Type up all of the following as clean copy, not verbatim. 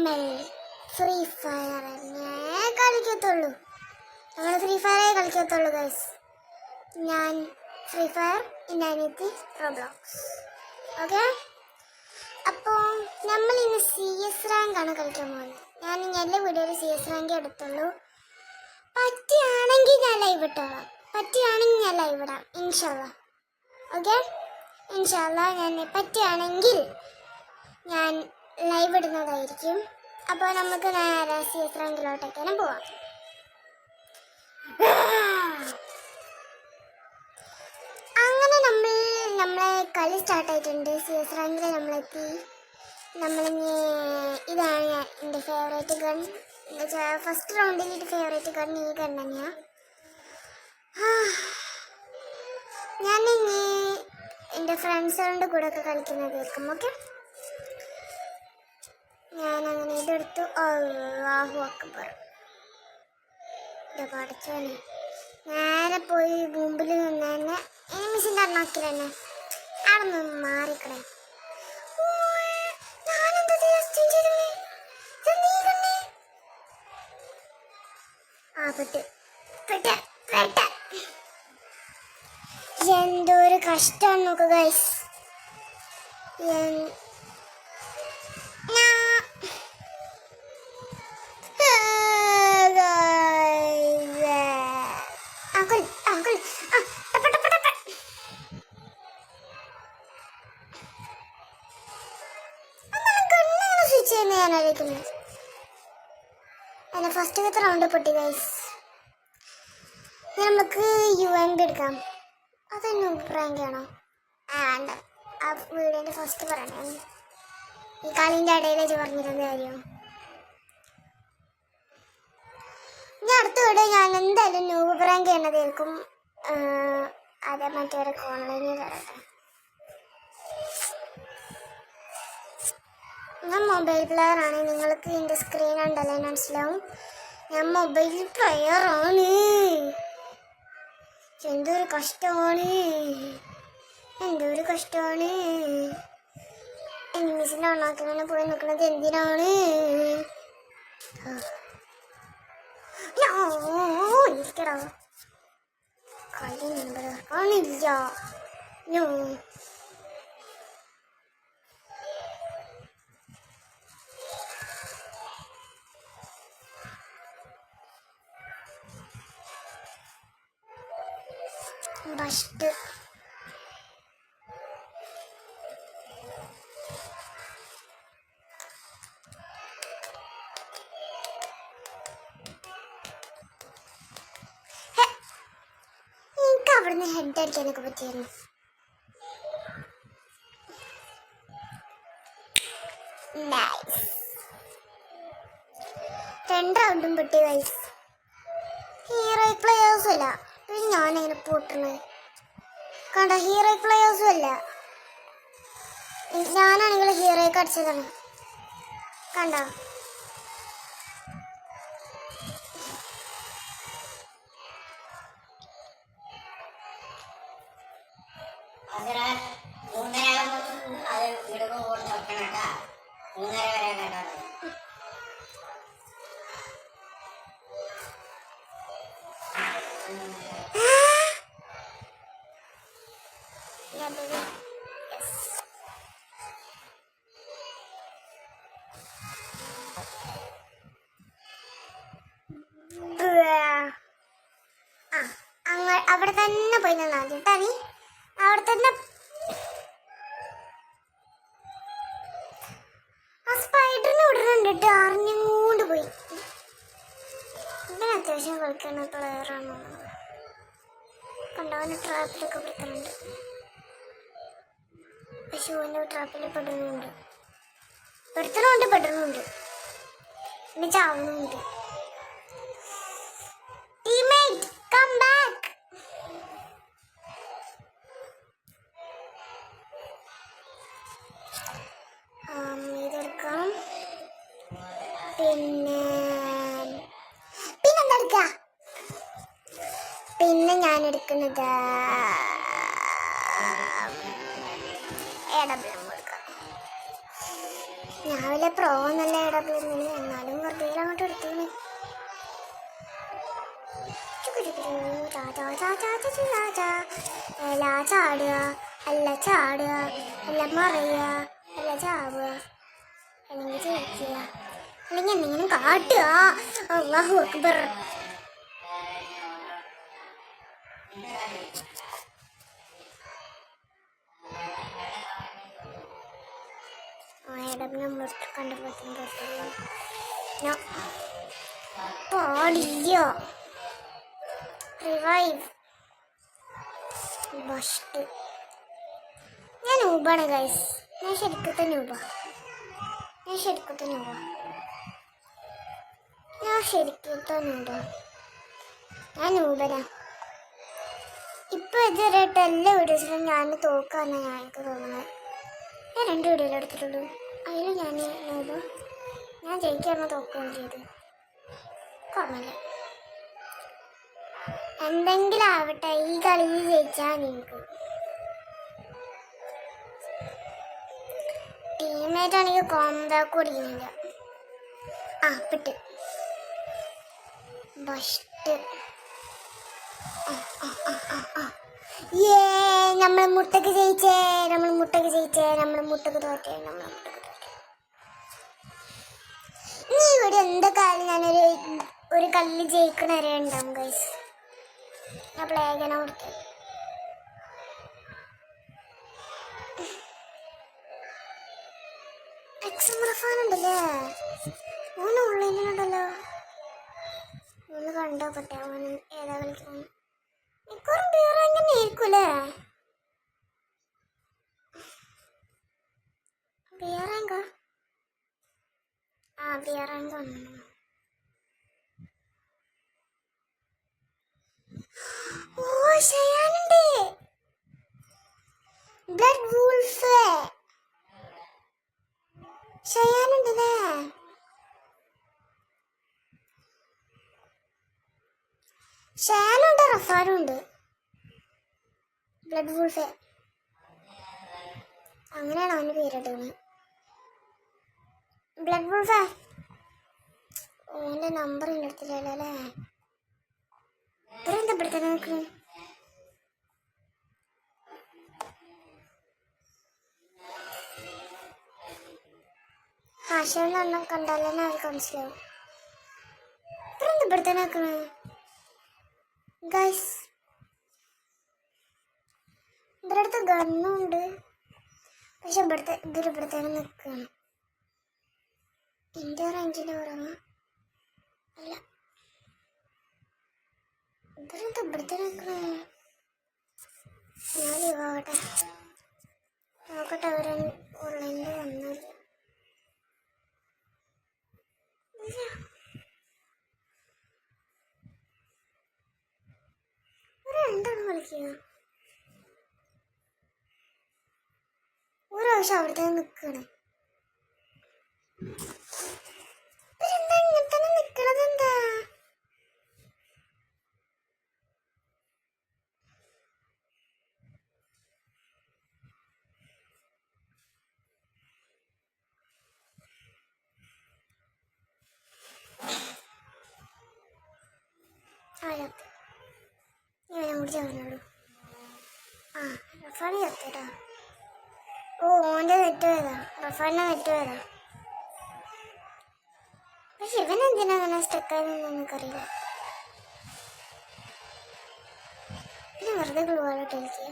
നമ്മൾ free fire കളിക്കത്തുള്ളൂ. നമ്മൾ ഫ്രീ ഫയറേ കളിക്കത്തുള്ളൂ ഗൈസ്. ഞാൻ ഫ്രീ ഫയർ, എൻ്റെ അനിയത്തി റോബ്ലോക്സ്. ഓക്കെ, അപ്പോൾ നമ്മൾ ഇന്ന് CS റാങ്കാണ് കളിക്കാൻ പോകുന്നത്. ഞാൻ എല്ലാ വീഡിയോയിൽ CS റാങ്ക് എടുത്തുള്ളൂ. പറ്റുകയാണെങ്കിൽ ഞാൻ ലൈവ് ഇട്ടോളാം, പറ്റുകയാണെങ്കിൽ ഞാൻ ലൈവ് ഇടാം ഇൻഷാല്ലാ. ഓക്കെ, ഇൻഷാല്ലാ ഞാൻ പറ്റുകയാണെങ്കിൽ ഞാൻ ലൈവ് ഇടുന്നതായിരിക്കും. അപ്പോൾ നമുക്ക് നേരെ CS റാങ്കിലോട്ടൊക്കെ പോവാം. അങ്ങനെ നമ്മളെ കളി സ്റ്റാർട്ടായിട്ടുണ്ട്. CS റാങ്കിൽ നമ്മളെത്തി. ഇതാണ് എൻ്റെ ഫേവറേറ്റ് ഗൺ. ഫസ്റ്റ് റൗണ്ടിൽ എൻ്റെ ഫേവറേറ്റ് ഗൺ ഈ ഗൺ തന്നെയാണ്. ഞാനിനി എൻ്റെ ഫ്രണ്ട്സുകളുടെ കൂടെ ഒക്കെ കളിക്കുന്നതായിരിക്കും. ഓക്കെ, ഞാനങ്ങനെ ഇതെടുത്തു. അല്ലാഹു അക്ബർ. പഠിച്ചോനെ, നേരെ പോയി മുമ്പിൽ നിന്ന് തന്നെ എനിമിസിൻ്റെ അണ്ണാക്കിൽ തന്നെ അവിടെ നിന്ന് മാറിക്കണേ. എന്തോ ഒരു കഷ്ടമാണ് നോക്കുക ഗൈസ്. അല്ല, ഫസ്റ്റ് റൗണ്ട് പൊട്ടി ഗൈസ്. നമുക്ക് UMP എടുക്കാം. അതൊന്നും റാങ്കാണോ? വേണ്ട, ആ വീടിൻ്റെ ഫസ്റ്റ് പറയണേ. ഈ കളീൻ്റെ ഇടയിലേക്ക് പറഞ്ഞിരുന്ന കാര്യം. ഇനി അടുത്ത വീട് ഞാൻ എന്തായാലും നൂബ് റാങ്ക് ചെയ്യണതായിരിക്കും. അതേ മറ്റേവരൊക്കെ ഓൺലൈനിൽ തരട്ടെ. ഞാൻ മൊബൈൽ പ്ലെയർ ആണ്. നിങ്ങൾക്ക് എൻ്റെ സ്ക്രീൻ ഉണ്ടല്ലോ മനസ്സിലാവും. ഞാൻ മൊബൈൽ പ്ലെയർ ആണ്. എന്തൊരു കഷ്ടമാണ്, എന്തൊരു കഷ്ടമാണ്. എനിമീസിൻ്റെ ഉണ്ടാക്കി പോയി നിൽക്കുന്നത് എന്തിനാണ്? ഇരിക്കടാ, കളി കാണില്ല. ഫസ്റ്റ് എനിക്ക് അവിടുന്ന് ഹെഡ് അടിക്കാനൊക്കെ പറ്റിയായിരുന്നു. രണ്ട് റൗണ്ടും പൊട്ടി ഗൈസ്. ഹീറോ പ്ലേയേഴ്സും അല്ല, പിന്നെ ഞാനെങ്ങനെ പൊട്ടണത് കണ്ട. ഹീറോ പ്ലേയേഴ്സും അല്ല, ഞാനാണെങ്കിൽ ഹീറോയ്ക്ക് അടിച്ചതാണ് കണ്ട. അവിടെ തന്നെ പോയി നിന്നാ കേട്ടാ. നീ അവിടെ തന്നെ ആ സ്പൈഡറിനെ വിടുന്നുണ്ട് കേട്ടോ. അറിഞ്ഞുകൊണ്ട് പോയി. ഇവന് അത്യാവശ്യം കളിക്കുന്ന പ്ലെയറാണോ കണ്ടോ. അവന് ട്രാപ്പിലൊക്കെ പിടിക്കുന്നുണ്ട്. പക്ഷെ അവൻ്റെ ട്രാപ്പിൽ പെടുന്നുണ്ട്, ഒരുത്തനുണ്ട്, പെടുന്നുണ്ട്, പിന്നെ ചാവുന്നുണ്ട്. Teammate come back. ഇതെടുക്കാം. പിന്നെന്താ എടുക്ക? പിന്നെ ഞാൻ എടുക്കുന്നത് AWM എടുക്കാം. ഞാൻ വലിയ പ്രോ എന്നല്ല ഇടപെടുന്നത്, എന്നാലും വെറുതെ അങ്ങോട്ട് എടുത്തു. എല്ലാ ചാടുക, അല്ല ചാടുക, അല്ല മറയുക, അല്ല ചാവുക, അല്ലെങ്കിൽ ജയിക്കുക, അല്ലെങ്കിൽ എന്തെങ്കിലും കാട്ടുക. അല്ലാഹു അക്ബർ. നമ്മൾ കണ്ടുപോയില്ല റിവൈവ് ബസ്റ്റ്. ഞാൻ ഊബാണ് ഗൈസ്, ഞാൻ ശരിക്കത്തെ ഊബ, ഞാൻ ശരിക്കത്തെ ഊബ, ഞാൻ ശരിക്കത്തെ ഊബ, ഞാൻ ഊബനാ. ഇപ്പൊ ഇതുവരെയായിട്ട് എല്ലാ വീഡിയോസിലും ഞാൻ തോക്കാന്ന് എനിക്ക് തോന്നുന്നത്. ഞാൻ 2 വീഡിയോയിൽ എടുത്തിട്ടുള്ളൂ, അതിൽ ഞാൻ ഊബ, ഞാൻ ജയിക്കാന്ന് തോക്കുകയും ചെയ്തു. കുറഞ്ഞില്ല, എന്തെങ്കിലും ആവട്ടെ, ഈ കളിയിൽ ജയിച്ചാൽ നിങ്ങൾക്ക്. ടീമേറ്റാണെങ്കിൽ കോംബാക്ക് ഓടിക്കുന്നില്ല. ആ പെട്ട് ബസ്റ്റ്. നമ്മൾ മുട്ടക്ക് ജയിച്ചേ, നമ്മൾ മുട്ടക്ക് ജയിച്ചേ, നമ്മൾ മുട്ടക്ക് തോറ്റേ, നമ്മൾ മുട്ടക്ക് തോറ്റേ. ഇനി ഇവിടെ എന്തൊക്കെയായാലും ഞാനൊരു കളി ജയിക്കണ വരെ ഉണ്ടാവും ഗൈസ്. ഞാൻ പ്ലേ ചെയ്യാൻ കൊടുത്തു. ഉണ്ടല്ലേ, ഓന് ഓൺലൈനിലുണ്ടല്ലോ, ഒന്ന് കണ്ടോക്കട്ടെ ഓന് ഏതാ കളിക്കുന്നു. മിക്കവാറും വേറെ എങ്ങനെ ആയിരിക്കൂലേ, ബിയറാങ്ക. ആ ബിയറാങ്ക വന്നു. ഓ ഷയാനുണ്ട്, ബ്ലഡ് വൂൾഫ് ഷയാനുണ്ടല്ലേ. ഷയാനുണ്ട്, റഫാനും ഉണ്ട്, ബ്ലഡ് വൂൾഫ്. അങ്ങനെയാണ് അവൻ്റെ പേരിട്ടത്, ബ്ലഡ് വൂൾഫ്. ഓൻ്റെ നമ്പർ എൻ്റെ അടുത്തില്ലല്ലോ അല്ലേ. ഇവരെന്താ ഇവിടെ തന്നെ നിൽക്കുന്നത്? ആശയെണ്ണം കണ്ടാൽ തന്നെ അവർക്ക് മനസ്സിലാവും. ഇവരെന്താ ഇവിടെ തന്നെ നിൽക്കുന്നത് ഗൈസ്? ഇവരുടെ അടുത്ത് ഗണ്ണും ഉണ്ട്, പക്ഷെ ഇവിടെ തന്നെ നിൽക്കുകയാണ്. എൻ്റെ റേഞ്ചിൽ ഉറങ്ങാം അല്ല, ഇവരെന്താ ഇവിടെ തന്നെ നിൽക്കണേ? ഞാൻ ലീവാകട്ടെ, നോക്കട്ടെ അവരെ ഓൺലൈനിൽ വന്നില്ല. എന്താണ് കളിക്കുക? ഒരാവശ്യം അവിടെ തന്നെ നിൽക്കണേ. ഇവരെന്താ ഇങ്ങനെ തന്നെ നിൽക്കണത്? എന്താ ഞാൻ കൂടി ചവനുള്ളൂ. ആ റഫാണി ചത്തേട്ടാ. ഓ ഓൻ്റെ നെറ്റ് പോയതാ, റഫാലിൻ്റെ നെറ്റ് പോയതാ. പക്ഷെ ഇവനെന്തിനാ അങ്ങനെ സ്റ്റക്കായതെന്ന് എനിക്കറിയില്ല. പിന്നെ വെറുതെ ഗ്ലൂവാലോട്ട് എനിക്ക്.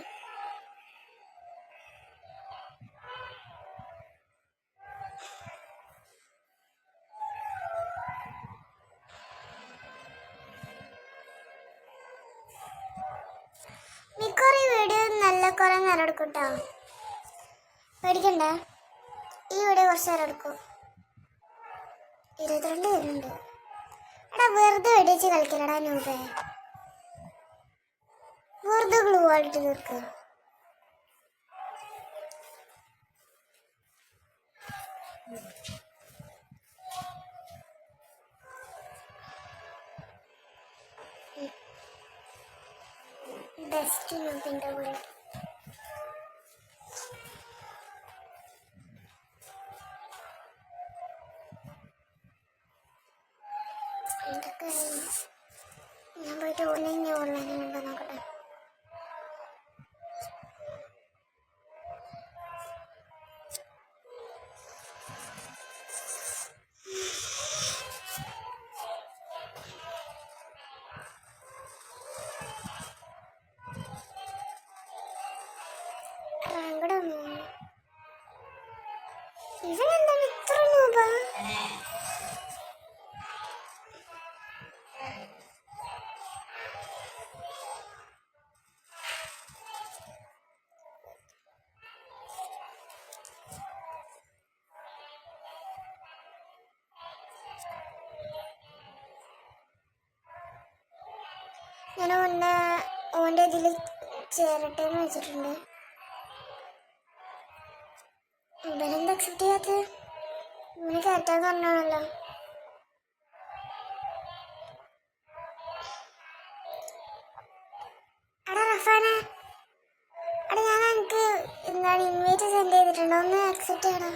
മിക്കവാറും ഈ വീഡിയോ നല്ല കുറേ നേരം എടുക്കും കേട്ടോ, പേടിക്കണ്ടേ. ഈ വീഡിയോ കുറച്ച് നേരം എടുക്കും. 22 പേരുണ്ട്. എടാ വെറുതെ വെടിവെച്ച് കളിക്കലടാ നൂബേ, വെറുതെ ഗ്ലൂ ആയിട്ട് തീർക്കുക. ബെസ്റ്റ് നൂബിൻ്റെ വീട്. ഞാൻ ഓൻ്റെ ഇതിൽ ചേരട്ടെ എന്ന് വെച്ചിട്ടുണ്ട്. ഇവനെന്താ അക്സെപ്റ്റ് ചെയ്യാത്തത്? ഇവന് കയറ്റാന്ന് പറഞ്ഞാണല്ലോ. എടാ റഫാന, എടാ ഞാൻ എനിക്ക് എന്താണ് ഇൻവൈറ്റ് സെൻഡ് ചെയ്തിട്ടുണ്ടോ? ഒന്ന് അക്സെപ്റ്റ് ചെയ്യടാ.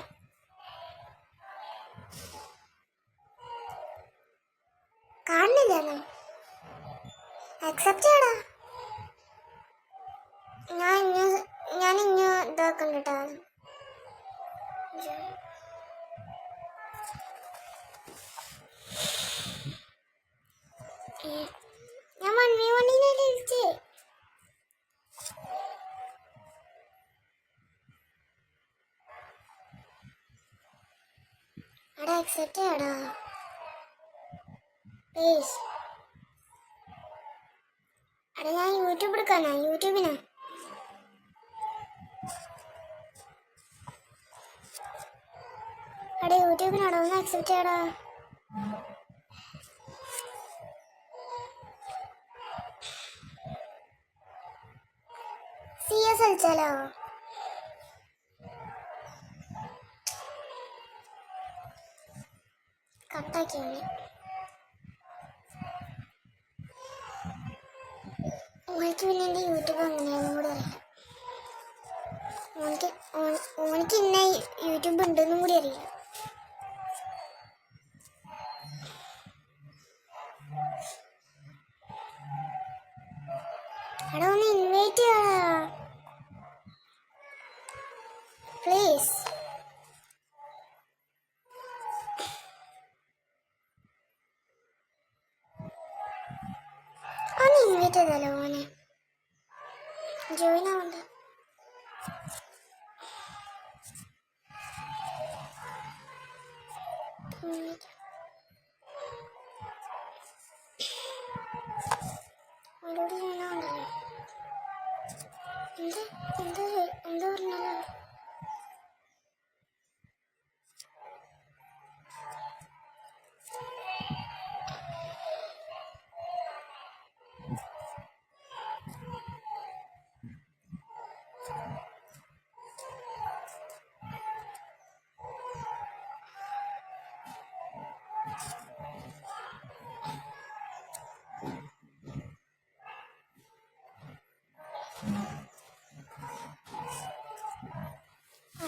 കാണുന്നില്ലെന്നോ? അക്സെപ്റ്റ് ചെയ്യടാ. ഞാൻ ഇനി ഇതാക്കണ്ട കേട്ടോ. ഞാൻ 1v1 വിളിച്ചേ. എടാ അക്സെപ്റ്റ് ചെയ്യടാ പ്ലീസ്. എടാ ഞാൻ യൂട്യൂബ് എടുക്കാനാ, യൂട്യൂബിനാ. എടാ യൂട്യൂബിനാടാ, ഒന്ന് അക്സെപ്റ്റ് ചെയ്യടാ. CS കളിച്ചാലോ? കട്ടാക്കി. ഓനിക്ക് പിന്നെ എൻ്റെ യൂട്യൂബ് അങ്ങനെയാണെന്നും കൂടി അറിയില്ല. ഓനിക്ക് ഇന്ന യൂട്യൂബ് ഉണ്ടെന്നും കൂടി അറിയില്ല. എടാ ഒന്ന് ഇൻവൈറ്റ് ചെയ്യടാ പ്ലീസ്. ഒന്ന് ഇൻവൈറ്റ് ചെയ്താലോ ഓനെ? ജോയിൻ ആവണ്ട. അവരോട് ജോയിൻ ആവണ്ടല്ലോ. എന്താ പറഞ്ഞല്ലോ?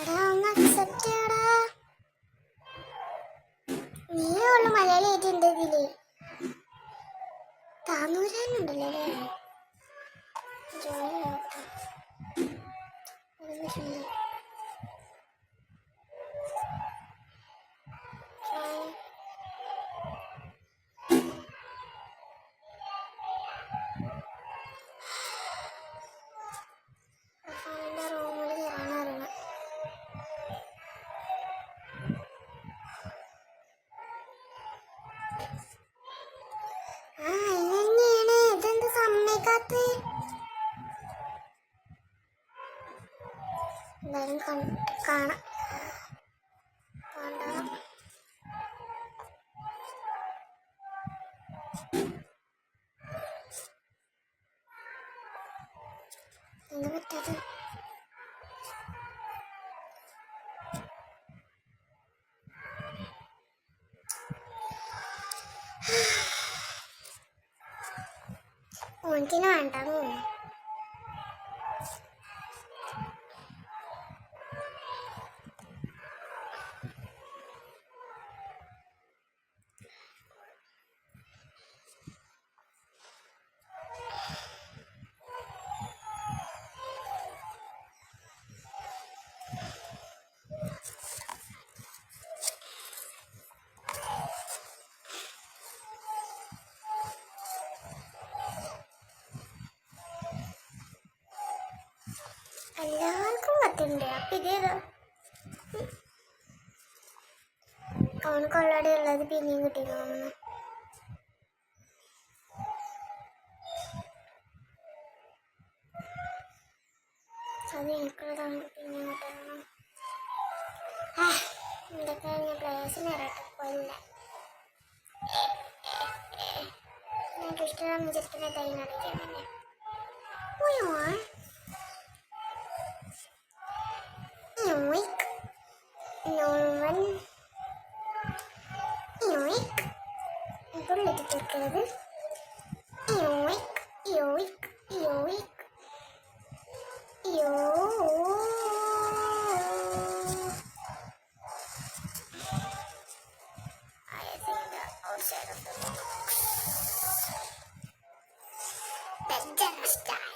എടാ ഒന്ന് അക്സെപ്റ്റ് ചെയ്യടാ. നീയേ ഉള്ളു മലയാളി ആയിട്ട് എൻ്റെ ഇതില്. താന്നൂരാനുണ്ടല്ലോ അല്ലേ? ജോയിൻ ആവട്ടെ. റൂമിൽ കയറാനറിയണം. ഇതെന്നെയാണ്. ഇതെന്ത് സമ്മതിക്കാത്ത? എന്തായാലും കാണാം. എന്താ പറ്റാത്ത? ഓൻക്കിന് വേണ്ടെന്ന് തോന്നുന്നു. എല്ലാവർക്കും കത്തുണ്ട്. അപ്പം ഇതേതാ? അവനക്ക് ഓൾറെഡി ഉള്ളത് പിന്നെയും കിട്ടിയിരുന്നു. അത് എനിക്കുള്ളതാണ് പിന്നെയും കിട്ടണം. എന്തൊക്കെ ഞാൻ പ്ലേസിന് വരട്ടെ. കൊല്ല എനിക്ക് ഇഷ്ടമാണെന്ന് വിചാരിക്കുന്ന തൈ നനയ്ക്കാൻ തന്നെ. പുള്ളിട്ട് തീർക്കുന്നത് outside of the box. The Jenna style.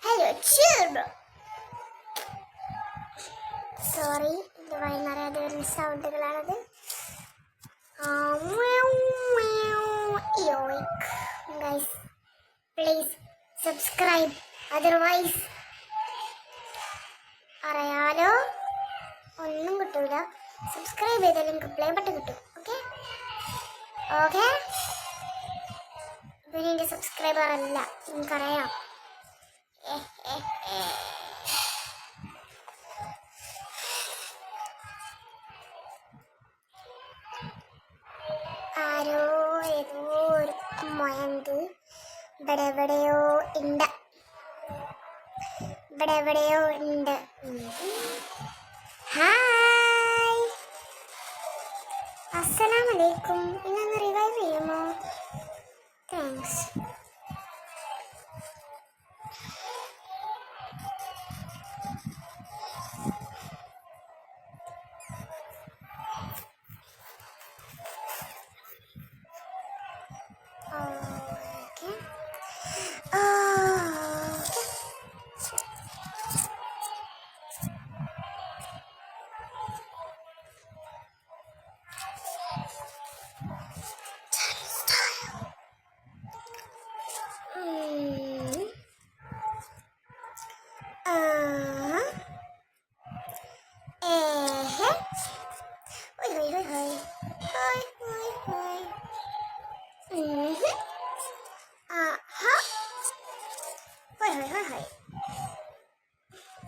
Hello, chill. Sorry, ഇത് വൈകുന്നേരം ഒരു സൗണ്ടുകളാണത്. Guys, please subscribe. Otherwise, അറിയാലോ ഒന്നും കിട്ടൂല. സബ്സ്ക്രൈബ് ചെയ്താൽ നിങ്ങൾക്ക് പ്ലേ ബട്ടൺ കിട്ടും. ഓക്കെ ഓക്കെ പിന്നെ എൻ്റെ സബ്സ്ക്രൈബർ അല്ല, നിങ്ങൾക്കറിയാം. ആരോ ഏതോ ഒരു മൊയന്ത് ഇവിടെ എവിടെയോ ഉണ്ട്. ഹായ്, അസ്സലാമലൈക്കും. ഇന്നൊന്ന് റിവൈവ് ചെയ്യുമോ? താങ്ക്സ്.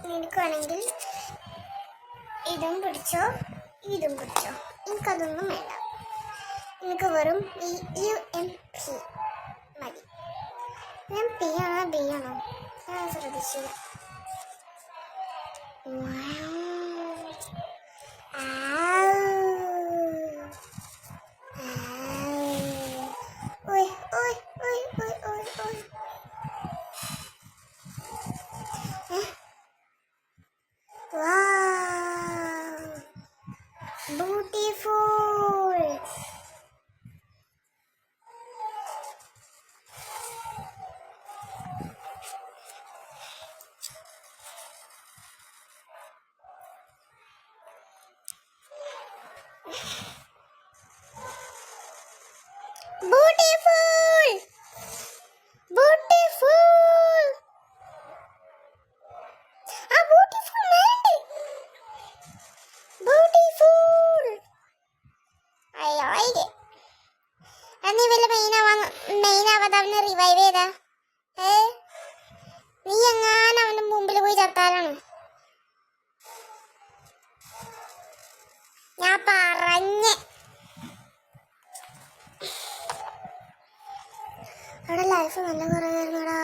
നിനക്കാണെങ്കിൽ ഇതും പിടിച്ചോ ഇതും പിടിച്ചോ, എനിക്കതൊന്നും വേണ്ട. എനിക്ക് വെറും UMP മതി. ഞാൻ P ആണോ B ആണോ ഞാൻ ശ്രദ്ധിച്ചില്ല. Beautiful. റിവൈവ് ചെയ്താ നീ എങ്ങാനും അവന്റെ മുമ്പിൽ പോയി ചത്താലാണ്. ഞാൻ പറഞ്ഞ് അവിടെ ലൈഫ് നല്ല കുറവായിരുന്നടാ.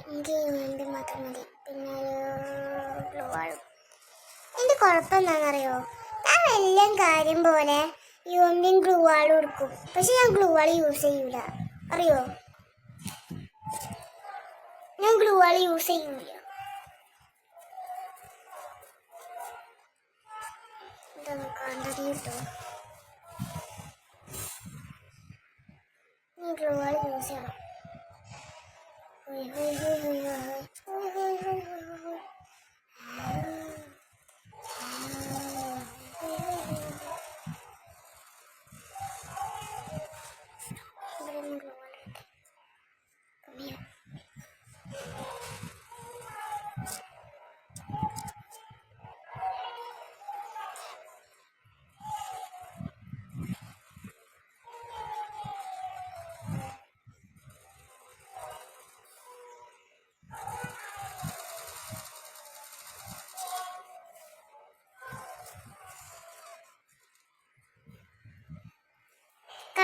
എനിക്ക് വേണ്ടി മാത്രം മതി. പിന്നെ ഒരു ഗ്ലൂ വാളും. എൻ്റെ കുഴപ്പം എന്താണെന്നറിയോ, ഞാൻ എല്ലാം കാര്യം പോലെ യൂണിയും ഗ്ലൂ വാളും എടുക്കും. പക്ഷെ ഞാൻ ഗ്ലൂ വാൾ യൂസ് ചെയ്യൂല, അറിയോ? ഞാൻ ഗ്ലൂ വാൾ യൂസ് ചെയ്യൂല. ഇതൊന്ന് കണ്ടത് കേട്ടോ, നീ ഗ്ലൂ വാൾ യൂസ് ചെയ്യണം.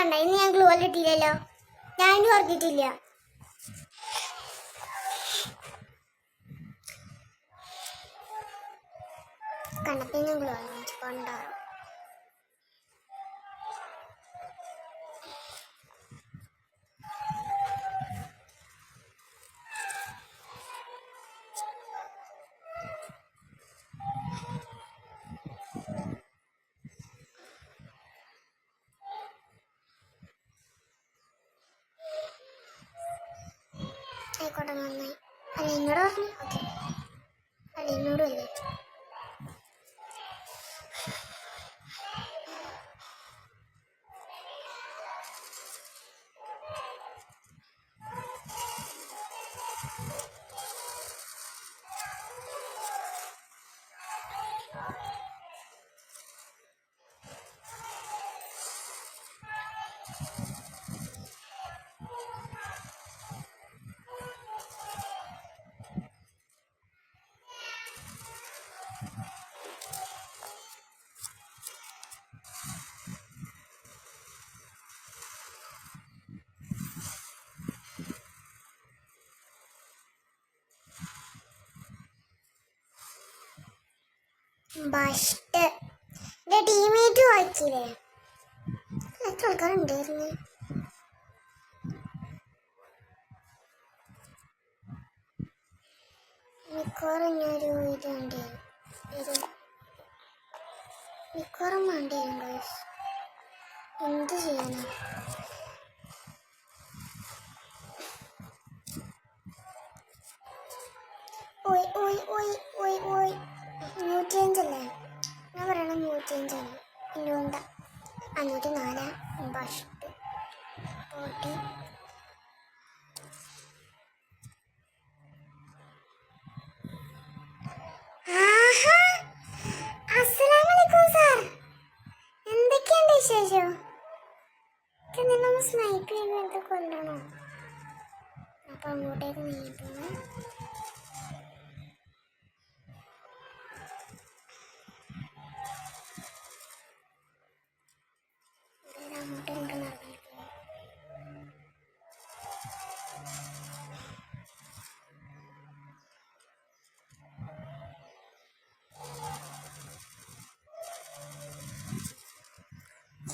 കണ്ട ഇന്ന് ഞാൻ ഗ്ലൂ വാൾ ഇട്ടില്ലല്ലോ. ഞാൻ ഇനി പറഞ്ഞിട്ടില്ല. കണ്ടപ്പോൾ ഞാൻ ഗ്ലൂ വാൾ കൊണ്ടോ. ആയിക്കോട്ടെ നന്നായി. അല്ല എന്നോട് പറഞ്ഞു. ഓക്കെ അല്ല എന്നോടും അല്ലേ. ബസ്റ്റ് എൻ്റെ ടീമേറ്റ് വായിച്ചില്ലേ? എത്ര ആൾക്കാരുണ്ടായിരുന്നു? മിക്കവാറും ഞാനൊരു ഇത് വേണ്ടിയിരുന്നു. മിക്കവാറും വേണ്ടിയിരുന്നു. എന്ത് ചെയ്യാനാ? ഓയ് ഓയ് ഓയ് ഓയ് ഓയ് 105 അല്ലേ? ഞാൻ പറയണം 105 ആണ്. ഇന്നുണ്ട 504 ബസ്റ്റ് പോട്ടി. അസ്സലാമലൈക്കും സാർ, എന്തൊക്കെയുണ്ട് വിശേഷം? നമ്മൾ സ്നൈപ്പ് ചെയ്യുന്നത് കൊല്ലണോ? അപ്പൊ അങ്ങോട്ടേക്ക് നീട്ടുന്നു.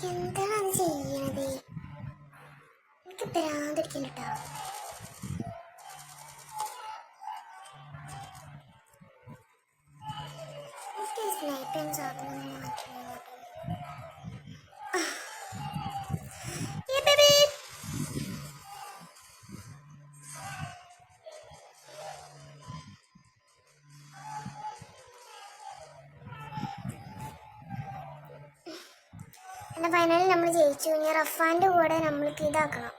എന്താണ് അത് ചെയ്യണത്? എനിക്ക് ഭ്രാന്തിരിക്കണ്ടോ? സ്നൈപ്പിംഗ് സാധനം എൻ്റെ ഫൈനലിൽ നമ്മൾ ജയിച്ചു. ഇനി റഫാൻ്റെ കൂടെ നമ്മൾക്ക് ഇതാക്കണം.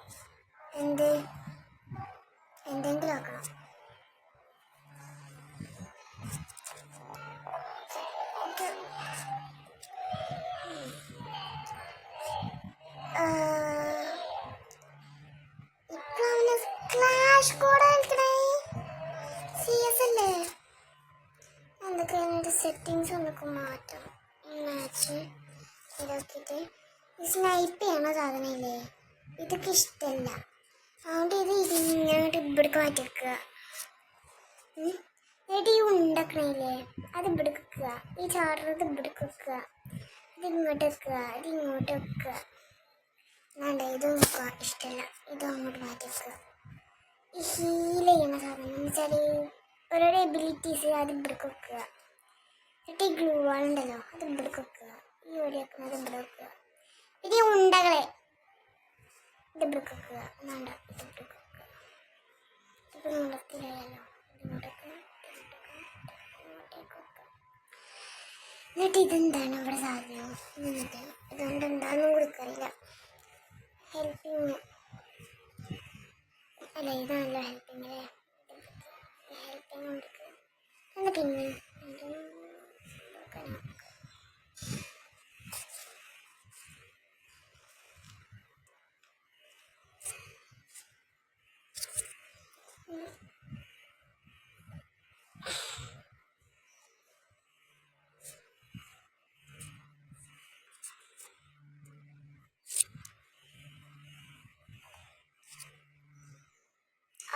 എന്തെങ്കിലും ആക്കണം. ഇപ്പൊ അവന് ക്ലാഷ് കോഡ് കളിക്കണേ. CS അല്ലേ? എന്തൊക്കെ എൻ്റെ സെറ്റിങ്സ് എന്തൊക്കെ മാറ്റണം. മാച്ച് ഇതാക്കിയിട്ട് സ്നൈപ്പ് ചെയ്യണ സാധനമില്ലേ, ഇതൊക്കെ ഇഷ്ടമല്ല. അതുകൊണ്ട് ഇതിങ്ങോട്ട് ഇവിടേക്ക് മാറ്റി വെക്കുക. എന്നിട്ട് ഈ ഉണ്ടാക്കണില്ലേ അത് ഇവിടേക്ക് വെക്കുക. ഈ ചാടുന്നത് ഇവിടേക്ക് വെക്കുക. ഇതിങ്ങോട്ട് വെക്കുക. ഇതിങ്ങോട്ട് വെക്കുക. വേണ്ട ഇത് വെക്കുക, ഇഷ്ടമല്ല. ഇത് അങ്ങോട്ട് മാറ്റി വെക്കുക. ഈ ഹീൽ ചെയ്യണ സാധനം എന്ന് വെച്ചാൽ ഓരോരോ എബിലിറ്റീസ് അത് ഇവിടേക്ക് വെക്കുക. എന്നിട്ട് ഈ ഗ്ലൂ വാൾ ഉണ്ടല്ലോ അത് ഇവിടേക്ക് വെക്കുക. ഈ ഓടി വെക്കുന്നത് ഇവിടെ വെക്കുക. ഇത് ഉണ്ടകളെ ഇത് ഇവിടേക്ക് വെക്കുക. വേണ്ട ഇത് ഇവിടേക്ക് വെക്കുക. ഇതിപ്പോൾ നടക്കില്ലല്ലോ. ഇങ്ങോട്ടേക്ക് ഇങ്ങോട്ടേക്ക് വെക്കുക. എന്നിട്ട് ഇതെന്താണ് ഇവിടെ സാധനം? എന്നിട്ട് ഇതുകൊണ്ട് എന്താണെന്നും കൊടുക്കറിയില്ല. ഹെൽപ്പിങ് അല്ല, ഇതാണല്ലോ ഹെൽപ്പിങ് അല്ലേ? ഹെൽപ്പിങ് കൊടുക്കുക. എന്താ പിന്നെ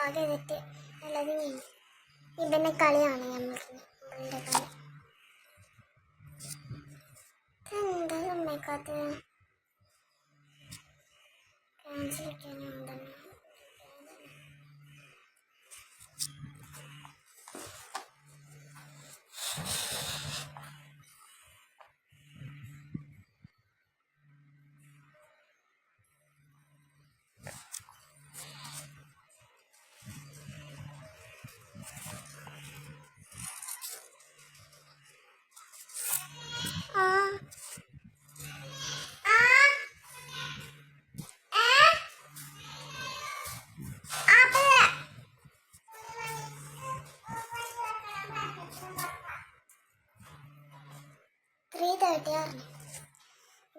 ആകെ തെറ്റ്. അല്ലാതെ ഇവന്റെ കളിയാണ് ഞാൻ പറഞ്ഞത്. ഇവന്റെ കളി എന്താ സമ്മതിക്കാത്തത്? ക്യാൻസൽ ചെയ്യാനുണ്ടെന്ന്.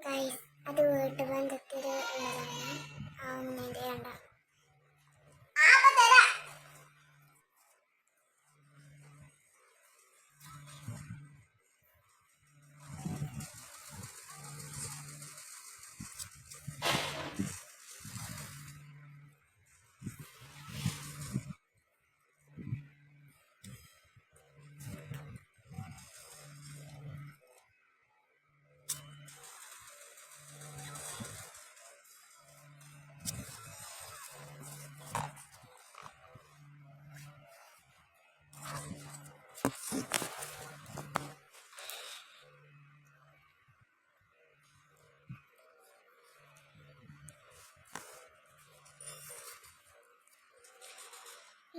ഗൈസ്, അത് വീട്ടുബന്ധത്തിൽ ഉള്ളതാണ്. ആവുന്നതിൻ്റെ വേണ്ട.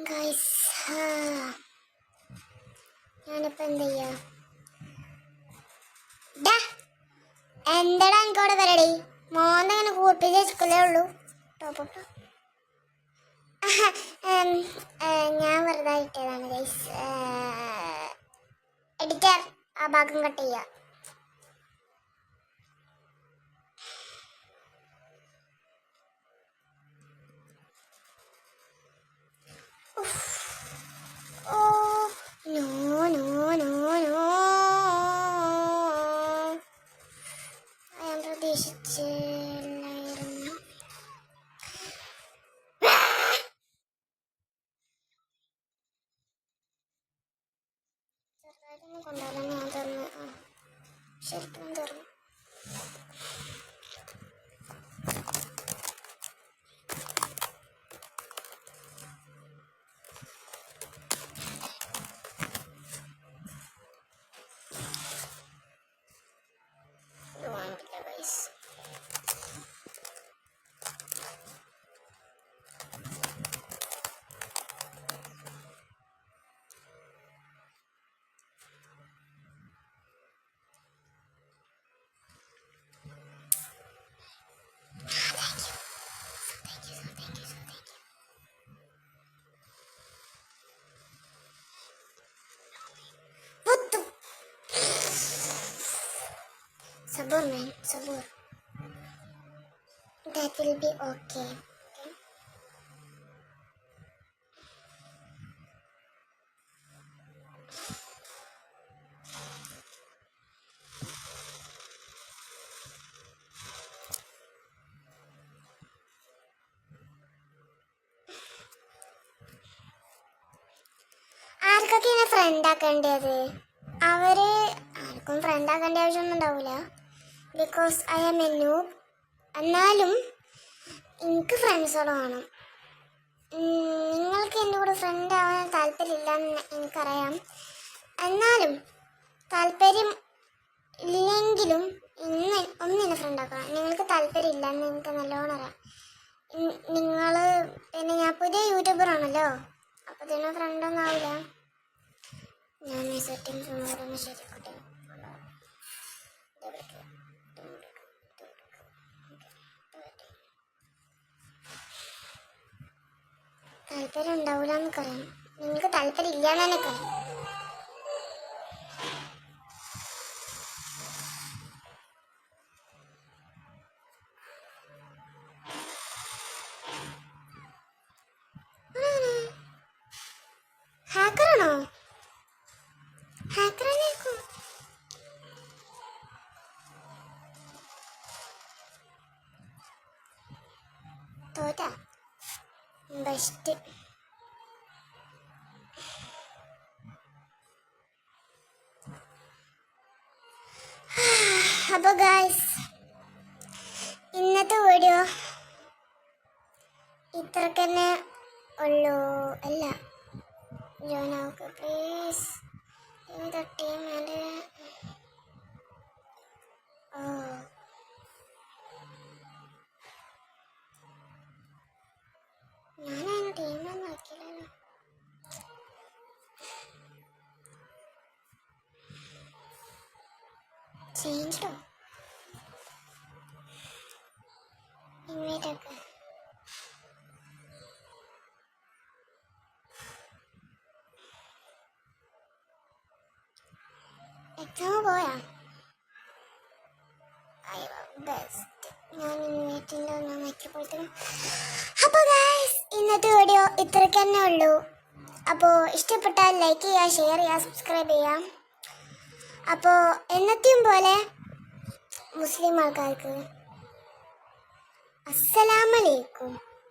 ഗൈസ്, ഞാനിപ്പോൾ എന്ത് ചെയ്യാ? എന്താടാ എനിക്കവിടെ പരിപാടി? മോന്നങ്ങനെ കൂർപ്പിച്ച് വെച്ചിട്ടല്ലേ ഉള്ളൂ. ടോപ്പ് ഞാൻ വെറുതെ ഇട്ടതാണ് ഗൈസ്. എഡിറ്റർ, ആ ഭാഗം കട്ട് ചെയ്യാം. ഞാൻ പ്രതീക്ഷിച്ചില്ലായിരുന്നു. ചെറുതായിട്ടൊന്നും കൊണ്ടാലും ഞാൻ തുറന്ന് ശരിക്കും തുറന്നു. Sabur man, sabur. That will be okay. ആർക്കൊക്കെയാണ് ഫ്രണ്ട് ആക്കേണ്ടത്? അവര് ആർക്കും ഫ്രണ്ട് ആക്കേണ്ട ആവശ്യമൊന്നും ഉണ്ടാവില്ല. Because I am a noob. എന്നാലും എനിക്ക് ഫ്രണ്ട്സുകൾ വേണം. നിങ്ങൾക്ക് എൻ്റെ കൂടെ ഫ്രണ്ട് ആവാൻ താല്പര്യമില്ലെന്ന് എനിക്കറിയാം. എന്നാലും താല്പര്യം ഇല്ലെങ്കിലും ഒന്നിനെ ഫ്രണ്ട് ആക്കണം. നിങ്ങൾക്ക് താല്പര്യം ഇല്ലെന്ന് എനിക്ക് നല്ലോണം അറിയാം. നിങ്ങൾ പിന്നെ ഞാൻ പുതിയ യൂട്യൂബറാണല്ലോ, അപ്പോൾ ഇതിന് ഫ്രണ്ടൊന്നും ആവില്ല. ഞാൻ ഈ സെറ്റിങ്സ് ഒന്നും ശരിയാക്കട്ടെ. താല്പര്യം ഉണ്ടാവില്ല എന്നൊക്കറിയാം. നിങ്ങൾക്ക് താല്പര്യം ഇല്ലാന്ന് തന്നെ അറിയാം. ഹാക്കറാണോ? ഹാക്കറായിരിക്കും. തോറ്റ ബെസ്റ്റ്. അപ്പോൾ ഗായ്സ് ഇന്നത്തെ വീഡിയോ ഇത്രക്ക് തന്നെ ഉള്ളൂ. അല്ല ജോയിൻ ആവുക പ്ലീസ്. ടീം എൻ്റെ ഞാനതിന് ടീമൊന്നും ആക്കിയില്ലല്ലോ. ചേഞ്ചോ ഇൻവൈറ്റ് ഒക്കെ എക്സാം പോയാ ബെസ്റ്റ്. ഞാൻ ഇൻവൈറ്റിൻ്റെ ഒന്നും നോക്കിയപ്പോഴത്തേനും. അപ്പോൾ ഗൈസ് ഇന്നത്തെ വീഡിയോ ഇത്രയ്ക്ക് തന്നെ ഉള്ളൂ. അപ്പോൾ ഇഷ്ടപ്പെട്ടാൽ ലൈക്ക് ചെയ്യുക, ഷെയർ ചെയ്യുക, സബ്സ്ക്രൈബ് ചെയ്യാം. അപ്പോൾ എന്നത്തെയും പോലെ മുസ്ലിം ആൾക്കാർക്ക് അസ്സലാമലൈക്കും.